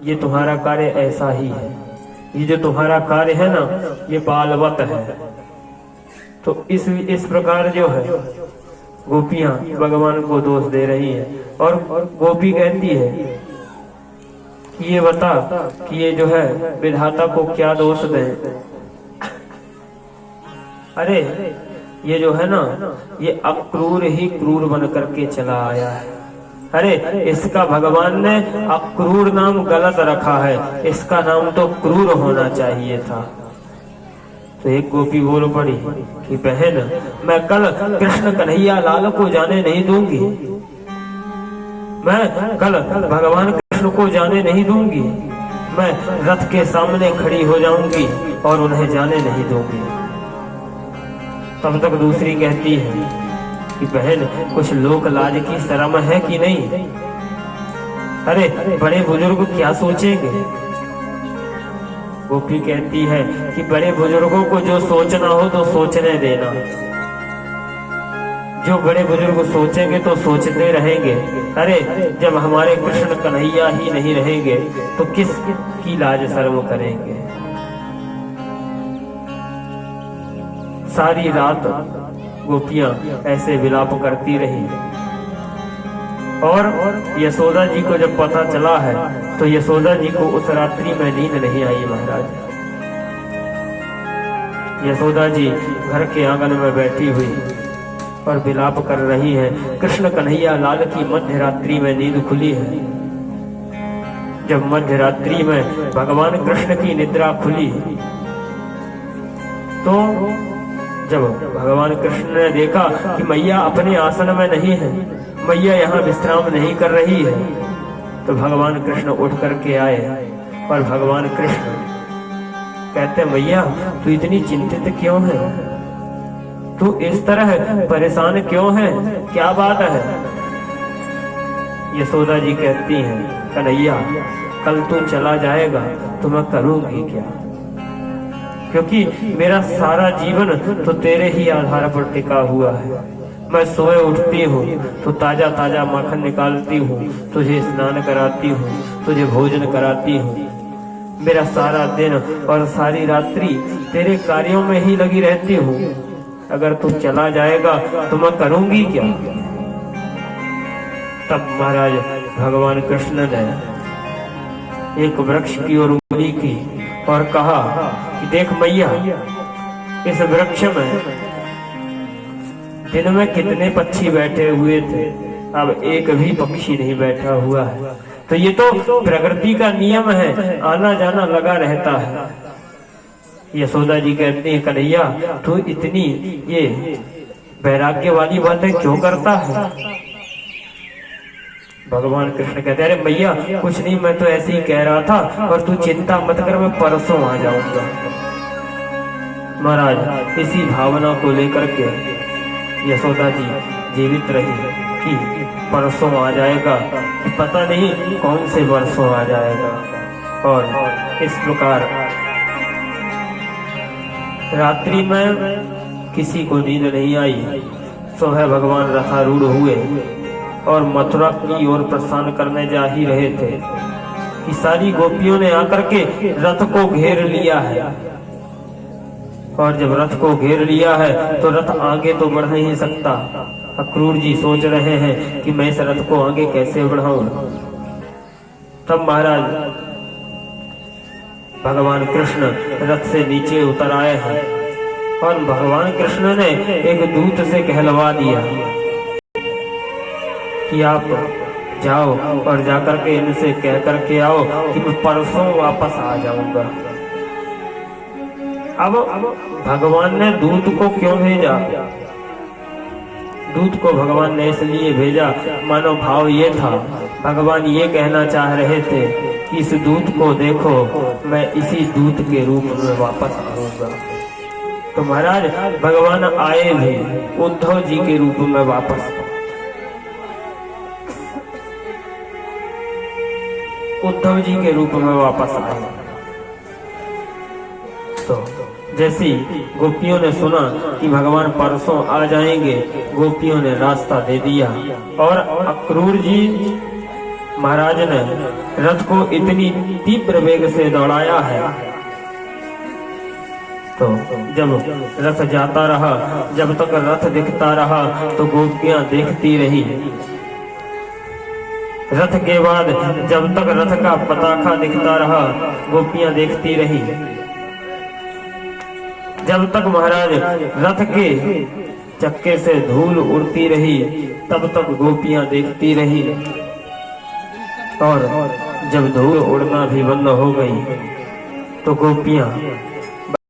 ये तुम्हारा कार्य ऐसा ही है, ये जो तुम्हारा कार्य है ना, ये बालवत है। तो इस प्रकार जो है गोपियां भगवान को दोष दे रही है। और गोपी कहती है कि ये बता कि ये जो है विधाता को क्या दोष दें। अरे ये जो है ना, ये अक्रूर ही क्रूर बन करके चला आया है। अरे इसका भगवान ने अक्रूर नाम गलत रखा है, इसका नाम तो क्रूर होना चाहिए था। तो एक गोपी बोल पड़ी कि बहन, मैं कल कृष्ण कन्हैया लाल को जाने नहीं दूंगी, मैं कल भगवान कृष्ण को जाने नहीं दूंगी, मैं रथ के सामने खड़ी हो जाऊंगी और उन्हें जाने नहीं दूंगी। तब तक दूसरी कहती है कि बहन, कुछ लोक लाज की शर्म है कि नहीं? अरे बड़े बुजुर्ग क्या सोचेंगे? गोपी कहती है कि बड़े बुजुर्गों को जो सोचना हो तो सोचने देना, जो बड़े बुजुर्ग सोचेंगे तो सोचते रहेंगे। अरे जब हमारे कृष्ण कन्हैया ही नहीं रहेंगे तो किस की लाज शर्म करेंगे? सारी रात गोपियां ऐसे विलाप करती रही। और यशोदा जी को जब पता चला है तो यशोदा जी को उस रात्रि में नींद नहीं आई। महाराज, यशोदा जी घर के आंगन में बैठी हुई और विलाप कर रही है। कृष्ण कन्हैया लाल की मध्य रात्रि में नींद खुली है। जब मध्य रात्रि में भगवान कृष्ण की निद्रा खुली तो जब भगवान कृष्ण ने देखा कि मैया अपने आसन में नहीं है, मैया यहाँ विश्राम नहीं कर रही है, तो भगवान कृष्ण उठ करके आए और भगवान कृष्ण कहते, मैया तू इतनी चिंतित क्यों है? तू इस तरह परेशान क्यों है? क्या बात है? यशोदा जी कहती हैं, कन्हैया कल तू चला जाएगा तो मैं करूंगी क्या? क्योंकि मेरा सारा जीवन तो तेरे ही आधार पर टिका हुआ है। मैं सोए उठती हूँ तो ताजा ताजा माखन निकालती हूँ, तुझे स्नान कराती हूँ, तुझे भोजन कराती हूँ। मेरा सारा दिन और सारी रात्रि तेरे कार्यों में ही लगी रहती हूँ। अगर तू चला जाएगा तो मैं करूंगी क्या? तब महाराज भगवान कृष्ण ने एक वृक्ष की ओर उंगली की और कहा कि देख मैया, इस वृक्ष में दिन में कितने पक्षी बैठे हुए थे, अब एक भी पक्षी नहीं बैठा हुआ है। तो ये तो प्रकृति का नियम है, आना जाना लगा रहता है। यशोदा जी कहती है, कन्हैया तू इतनी ये वैराग्य वाली बातें क्यों करता है? भगवान कृष्ण कहते, अरे मैया कुछ नहीं, मैं तो ऐसे ही कह रहा था और तू चिंता मत कर, मैं परसों आ जाऊंगा। महाराज इसी भावना को लेकर के यशोदा जी जीवित रही कि परसों आ जाएगा, कि पता नहीं कौन से वर्षों आ जाएगा। और इस प्रकार रात्रि में किसी को नींद नहीं आई। सुबह भगवान रथारूढ़ हुए और मथुरा की ओर प्रस्थान करने जा ही रहे थे कि सारी गोपियों ने आकर के रथ को घेर लिया है। और जब रथ को घेर लिया है तो रथ आगे तो बढ़ नहीं सकता। अक्रूर जी सोच रहे हैं कि मैं इस रथ को आगे कैसे बढ़ाऊं। तब महाराज भगवान कृष्ण रथ से नीचे उतर आए हैं और भगवान कृष्ण ने एक दूत से कहलवा दिया कि आप जाओ और जाकर के इनसे कह करके आओ कि मैं परसों वापस आ जाऊंगा। अब भगवान ने दूत को क्यों भेजा? दूत को भगवान ने इसलिए भेजा, मानो भाव ये था, भगवान ये कहना चाह रहे थे कि इस दूत को देखो, मैं इसी दूत के रूप में वापस आऊंगा। तो महाराज भगवान आए भी उद्धव जी के रूप में वापस। उद्धव जी के रूप में वापस आए। तो जैसी गोपियों ने सुना कि भगवान परसों आ जाएंगे, गोपियों ने रास्ता दे दिया और अक्रूर जी महाराज ने रथ को इतनी तीव्र वेग से दौड़ाया है, तो जब रथ जाता रहा, जब तक रथ दिखता रहा तो गोपियां देखती रही। रथ के बाद जब तक रथ का पताका दिखता रहा, गोपियां देखती रही। जब तक महाराज रथ के चक्के से धूल उड़ती रही, तब तक गोपियां देखती रही। और जब धूल उड़ना भी बंद हो गई तो गोपियां